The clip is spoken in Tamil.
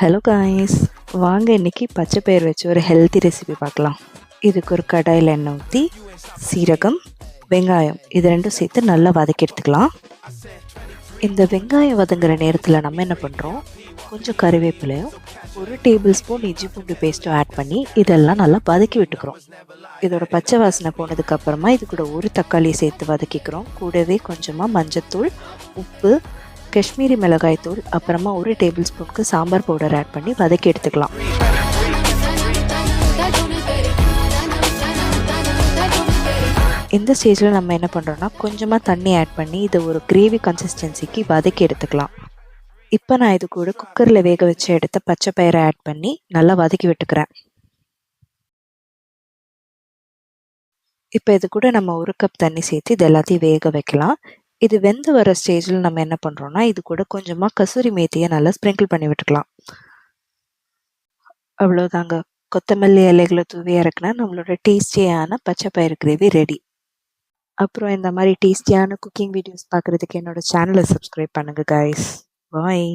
ஹலோ காய்ஸ், வாங்க இன்னைக்கு பச்சை பயிர் வச்சு ஒரு ஹெல்த்தி ரெசிபி பார்க்கலாம். இதுக்கு ஒரு கடாயில் எண்ணெய் ஊற்றி சீரகம், வெங்காயம் இது ரெண்டும் சேர்த்து நல்லா வதக்கி எடுத்துக்கலாம். இந்த வெங்காயம் வதங்குற நேரத்தில் நம்ம என்ன பண்ணுறோம், கொஞ்சம் கறிவேப்பிலையும் 1 டேபிள் ஸ்பூன் இஞ்சி பூண்டு பேஸ்ட்டும் ஆட் பண்ணி இதெல்லாம் நல்லா வதக்கி விட்டுக்கிறோம். இதோட பச்சை வாசனை போனதுக்கு அப்புறமா இது கூட 1 தக்காளி சேர்த்து வதக்கிக்கிறோம். கூடவே கொஞ்சமாக மஞ்சத்தூள், உப்பு, காஷ்மீரி மிளகாய் தூள், அப்புறமா 1 டேபிள் ஸ்பூனுக்கு சாம்பார் பவுடர் ஆட் பண்ணி வதக்கி எடுத்துக்கலாம். இந்த ஸ்டேஜில் நம்ம என்ன பண்ணுறோன்னா கொஞ்சமாக தண்ணி ஆட் பண்ணி இதை ஒரு கிரேவி கன்சிஸ்டன்சிக்கு வதக்கி எடுத்துக்கலாம். இப்போ நான் இது கூட குக்கரில் வேக வச்சு எடுத்த பச்சை பயிரை ஆட் பண்ணி நல்லா வதக்கி விட்டுக்கிறேன். இப்போ இது கூட நம்ம 1 கப் தண்ணி சேர்த்து இது எல்லாத்தையும் வேக வைக்கலாம். இது வெந்து வர ஸ்டேஜில் நம்ம என்ன பண்ணுறோன்னா இது கூட கொஞ்சமாக கசூரி மேத்தியை நல்லா ஸ்ப்ரிங்கிள் பண்ணி விட்டுக்கலாம். அவ்வளோதாங்க, கொத்தமல்லி இலைகளை தூவி இறக்குனா நம்மளோட டேஸ்டியான பச்சை பயிறு கிரேவி ரெடி. அப்புறம் இந்த மாதிரி டேஸ்டியான குக்கிங் வீடியோஸ் பார்க்குறதுக்கு என்னோட சேனலை சப்ஸ்கிரைப் பண்ணுங்கள் கைஸ். பாய்.